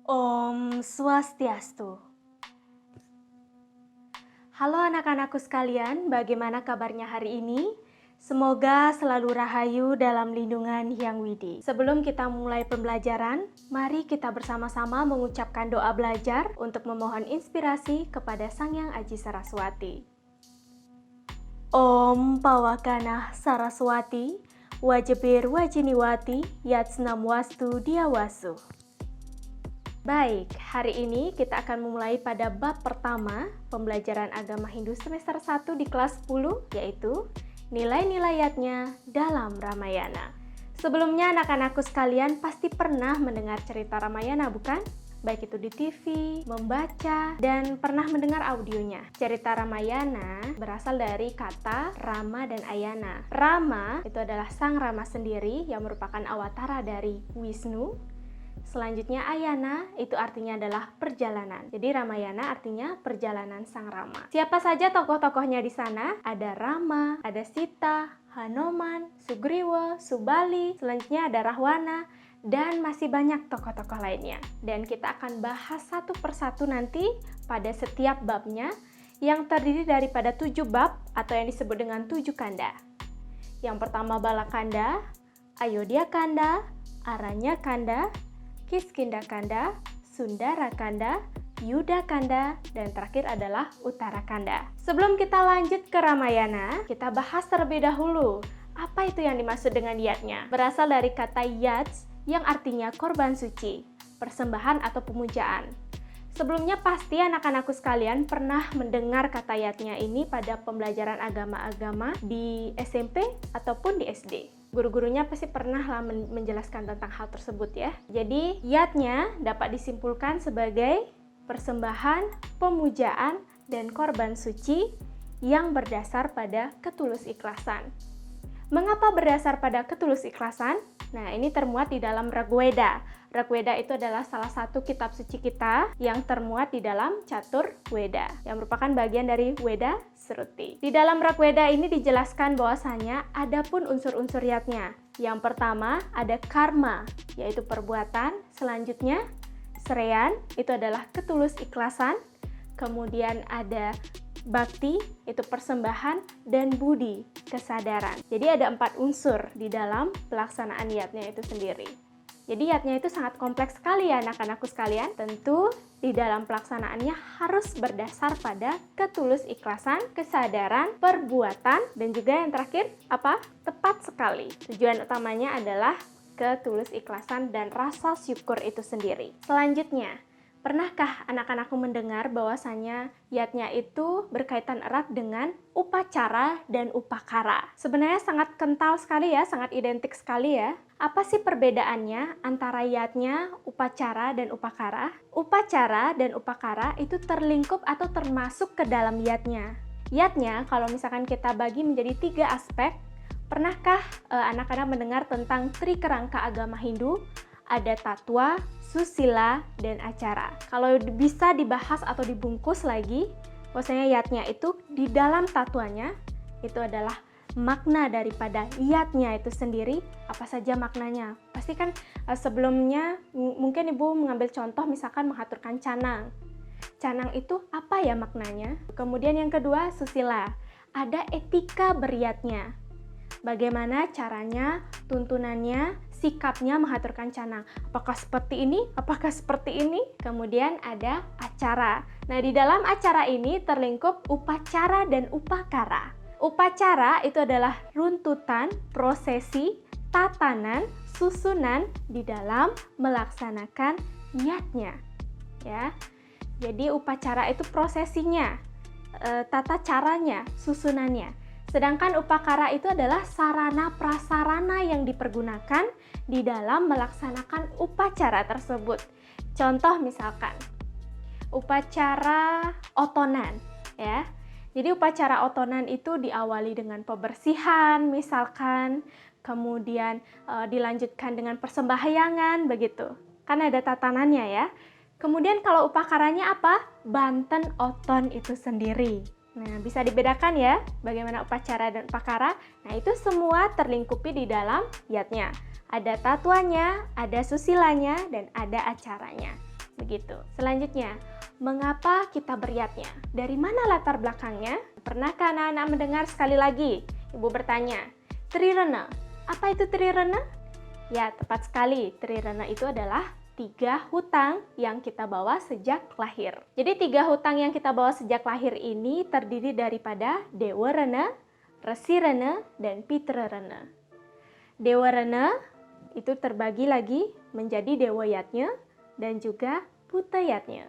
Om Swastiastu. Halo anak-anakku sekalian, bagaimana kabarnya hari ini? Semoga selalu rahayu dalam lindungan Hyang Widi. Sebelum kita mulai pembelajaran, mari kita bersama-sama mengucapkan doa belajar untuk memohon inspirasi kepada Sang Hyang Aji Saraswati. Om Pawakanah Saraswati, Wajebir Wajiniwati, Yatsnam Wastu Diawasu. Baik, hari ini kita akan memulai pada bab pertama pembelajaran agama Hindu semester 1 di kelas 10, yaitu nilai-nilai yatnya dalam Ramayana. Sebelumnya anak-anakku sekalian pasti pernah mendengar cerita Ramayana, bukan? Baik itu di TV, membaca, dan pernah mendengar audionya. Cerita Ramayana berasal dari kata Rama dan Ayana. Rama itu adalah sang Rama sendiri yang merupakan awatara dari Wisnu. Selanjutnya Ayana itu artinya adalah perjalanan. Jadi Ramayana artinya perjalanan sang Rama. Siapa saja tokoh-tokohnya di sana? Ada Rama, ada Sita, Hanuman, Sugriwa, Subali, selanjutnya ada Rahwana, dan masih banyak tokoh-tokoh lainnya. Dan kita akan bahas satu persatu nanti pada setiap babnya yang terdiri daripada 7 bab atau yang disebut dengan 7 kanda. Yang pertama Balakanda, Ayodhya Kanda, Aranya Kanda, Kiskindha Kanda, Sundara Kanda, Yuddha Kanda, dan terakhir adalah Uttara Kanda. Sebelum kita lanjut ke Ramayana, kita bahas terlebih dahulu. Apa itu yang dimaksud dengan yatnya? Berasal dari kata yats yang artinya korban suci, persembahan atau pemujaan. Sebelumnya pasti anak-anakku sekalian pernah mendengar kata yatnya ini pada pembelajaran agama-agama di SMP ataupun di SD. Guru-gurunya pasti pernah menjelaskan tentang hal tersebut ya. Jadi yatnya dapat disimpulkan sebagai persembahan, pemujaan, dan korban suci yang berdasar pada ketulus ikhlasan. Mengapa berdasar pada ketulus ikhlasan? Nah, ini termuat di dalam Rigveda. Rigveda itu adalah salah satu kitab suci kita yang termuat di dalam Catur Weda, yang merupakan bagian dari Weda Sruti. Di dalam Rigveda ini dijelaskan bahwasanya ada pun unsur-unsur yatnya. Yang pertama ada karma, yaitu perbuatan. Selanjutnya sreyan, itu adalah ketulus ikhlasan. Kemudian ada bakti, itu persembahan, dan budi, kesadaran. Jadi ada 4 unsur di dalam pelaksanaan yatnya itu sendiri. Jadi yatnya itu sangat kompleks sekali ya anak-anakku sekalian. Tentu di dalam pelaksanaannya harus berdasar pada ketulus ikhlasan, kesadaran, perbuatan, dan juga yang terakhir apa? Tepat sekali. Tujuan utamanya adalah ketulus ikhlasan dan rasa syukur itu sendiri. Selanjutnya, pernahkah anak-anakku mendengar bahwasanya yatnya itu berkaitan erat dengan upacara dan upakara? Sebenarnya sangat kental sekali ya, sangat identik sekali ya. Apa sih perbedaannya antara yatnya, upacara, dan upakara? Upacara dan upakara itu terlingkup atau termasuk ke dalam yatnya. Yatnya kalau misalkan kita bagi menjadi 3 aspek. Pernahkah anak-anak mendengar tentang trikerangka agama Hindu? Ada tatwa, susila, dan acara. Kalau bisa dibahas atau dibungkus lagi, bahwasanya yatnya itu di dalam tatwanya itu adalah makna daripada yatnya itu sendiri. Apa saja maknanya? Pasti kan sebelumnya mungkin ibu mengambil contoh misalkan mengaturkan canang. Canang itu apa ya maknanya? Kemudian yang kedua susila, ada etika beryatnya. Bagaimana caranya, tuntunannya, sikapnya mengaturkan canang. Apakah seperti ini? Apakah seperti ini? Kemudian ada acara. Nah, di dalam acara ini terlingkup upacara dan upakara. Upacara itu adalah runtutan, prosesi, tatanan, susunan di dalam melaksanakan yatnya. Ya. Jadi upacara itu prosesinya, tata caranya, susunannya. Sedangkan upakara itu adalah sarana prasarana yang dipergunakan di dalam melaksanakan upacara tersebut. Contoh misalkan upacara otonan ya. Jadi upacara otonan itu diawali dengan pembersihan misalkan, kemudian dilanjutkan dengan persembahyangan begitu. Kan ada tatanannya ya. Kemudian kalau upakaranya apa? Banten oton itu sendiri. Nah, bisa dibedakan ya bagaimana upacara dan upakara. Nah, itu semua terlingkupi di dalam yatnya. Ada tatwanya, ada susilanya, dan ada acaranya. Begitu. Selanjutnya, mengapa kita beryatnya? Dari mana latar belakangnya? Pernahkah anak-anak mendengar sekali lagi? Ibu bertanya, Trirana. Apa itu Trirana? Ya, tepat sekali. Trirana itu adalah 3 hutang yang kita bawa sejak lahir. Jadi 3 hutang yang kita bawa sejak lahir ini terdiri daripada Dewa Rana, Resi Rana, dan Pitra Rana. Dewa Rana itu terbagi lagi menjadi Dewa Yatnya dan juga Buta Yatnya.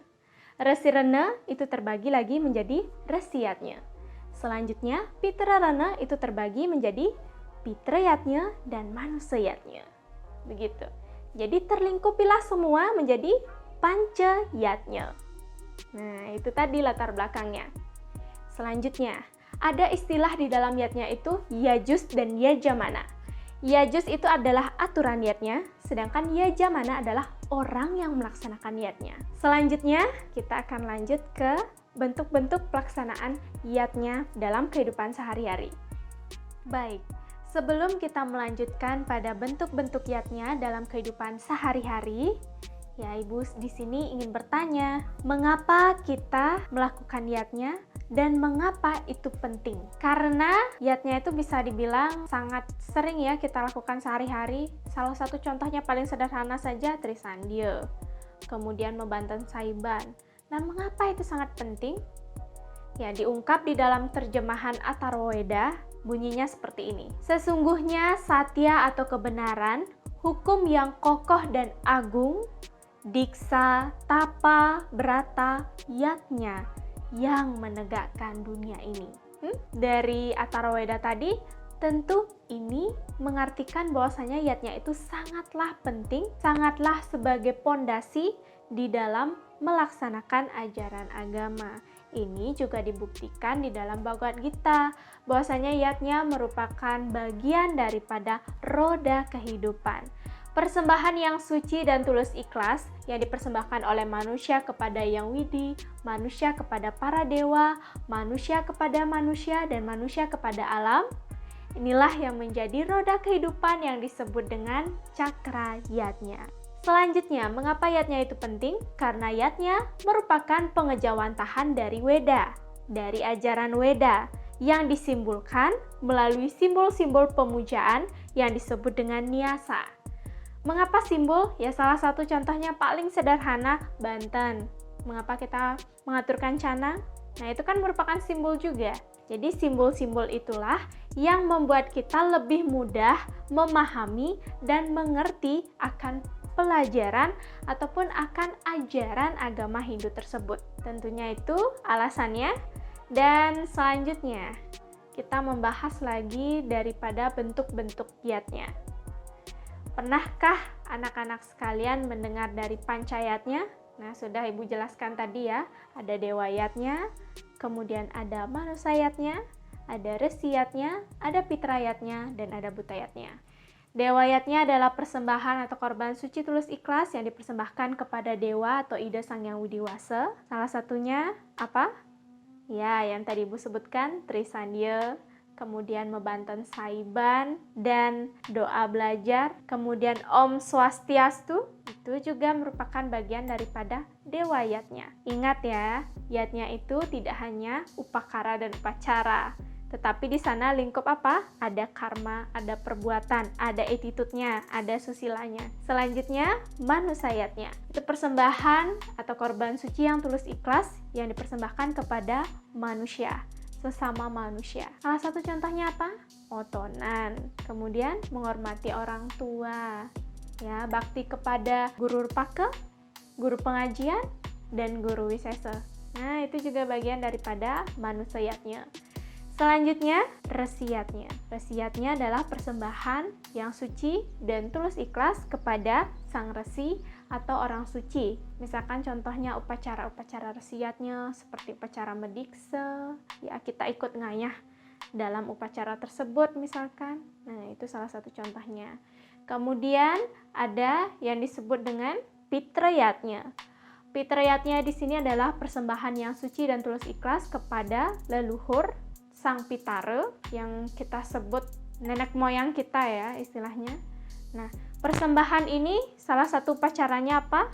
Resi Rana itu terbagi lagi menjadi Resi Yatnya. Selanjutnya Pitra Rana itu terbagi menjadi Pitra Yatnya dan Manusa Yatnya. Begitu. Jadi terlingkupilah semua menjadi Panca Yatnya. Nah, itu tadi latar belakangnya. Selanjutnya, ada istilah di dalam yatnya itu Yajus dan Yajamana. Yajus itu adalah aturan yatnya, sedangkan Yajamana adalah orang yang melaksanakan yatnya. Selanjutnya, kita akan lanjut ke bentuk-bentuk pelaksanaan yatnya dalam kehidupan sehari-hari. Baik, sebelum kita melanjutkan pada bentuk-bentuk yatnya dalam kehidupan sehari-hari, ya Ibu di sini ingin bertanya, mengapa kita melakukan yatnya? Dan mengapa itu penting? Karena yatnya itu bisa dibilang sangat sering ya kita lakukan sehari-hari. Salah satu contohnya paling sederhana saja Trisandya, kemudian membanten saiban. Nah, mengapa itu sangat penting? Ya, diungkap di dalam terjemahan Atharwaveda, bunyinya seperti ini. Sesungguhnya satya atau kebenaran, hukum yang kokoh dan agung, diksa, tapa, brata, yatnya yang menegakkan dunia ini. Dari Atharwaveda tadi, tentu ini mengartikan bahwasanya yatnya itu sangatlah penting, sangatlah sebagai pondasi di dalam melaksanakan ajaran agama. Ini juga dibuktikan di dalam Bhagavad Gita, bahwasanya yatnya merupakan bagian daripada roda kehidupan. Persembahan yang suci dan tulus ikhlas yang dipersembahkan oleh manusia kepada Yang Widi, manusia kepada para dewa, manusia kepada manusia, dan manusia kepada alam. Inilah yang menjadi roda kehidupan yang disebut dengan cakra yatnya. Selanjutnya, mengapa yatnya itu penting? Karena yatnya merupakan pengejawantahan dari Weda, dari ajaran Weda, yang disimbolkan melalui simbol-simbol pemujaan yang disebut dengan nyasa. Mengapa simbol? Ya salah satu contohnya paling sederhana, Banten. Mengapa kita mengaturkan canang? Nah, itu kan merupakan simbol juga. Jadi simbol-simbol itulah yang membuat kita lebih mudah memahami dan mengerti akan pelajaran ataupun akan ajaran agama Hindu tersebut. Tentunya itu alasannya. Dan selanjutnya, kita membahas lagi daripada bentuk-bentuk yatnya. Pernahkah anak-anak sekalian mendengar dari pancayatnya? Nah, sudah Ibu jelaskan tadi ya, ada dewa yatnya, kemudian ada manusa yatnya, ada resi yatnya, ada pitra yatnya, dan ada buta yatnya. Dewa yatnya adalah persembahan atau korban suci tulus ikhlas yang dipersembahkan kepada dewa atau ida Sang Yang Widiwasa. Salah satunya apa? Ya, yang tadi Ibu sebutkan, Trisandya, kemudian membanten saiban dan doa belajar, kemudian Om Swastiastu, itu juga merupakan bagian daripada dewa yatnya. Ingat ya, yatnya itu tidak hanya upakara dan upacara, tetapi di sana lingkup apa? Ada karma, ada perbuatan, ada attitude-nya, ada susilanya. Selanjutnya, manusa yatnya. Itu persembahan atau korban suci yang tulus ikhlas yang dipersembahkan kepada manusia, sesama manusia. Salah satu contohnya apa? Otonan. Kemudian menghormati orang tua. Ya, bakti kepada guru rupaka, guru pengajian, dan guru wisesa. Nah, itu juga bagian daripada manusa yatnya. Selanjutnya, resiyatnya. Resiyatnya adalah persembahan yang suci dan tulus ikhlas kepada sang resi atau orang suci. Misalkan contohnya upacara-upacara resiyatnya seperti upacara mediksa, ya kita ikut ngayah dalam upacara tersebut misalkan. Nah, itu salah satu contohnya. Kemudian ada yang disebut dengan pitrayatnya. Pitrayatnya di sini adalah persembahan yang suci dan tulus ikhlas kepada leluhur Sang Pitara yang kita sebut nenek moyang kita ya istilahnya. Nah, persembahan ini salah satu upacaranya apa?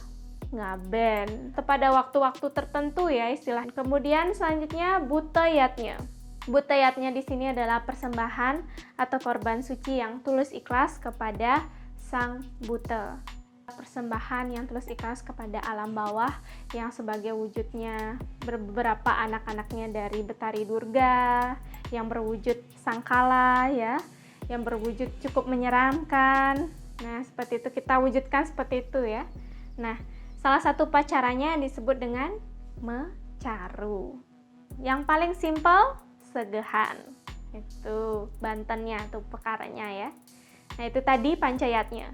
ngaben. Pada waktu-waktu tertentu ya istilah. Kemudian selanjutnya butayatnya. Butayatnya di sini adalah persembahan atau korban suci yang tulus ikhlas kepada sang buta. Persembahan yang tulus ikhlas kepada alam bawah yang sebagai wujudnya beberapa anak-anaknya dari Betari Durga yang berwujud sangkala ya, yang berwujud cukup menyeramkan. Nah, seperti itu kita wujudkan seperti itu ya. Nah, salah satu upacaranya disebut dengan mecaru. Yang paling simpel segehan. Itu bantennya atau pekaranya ya. Nah, itu tadi pancayatnya.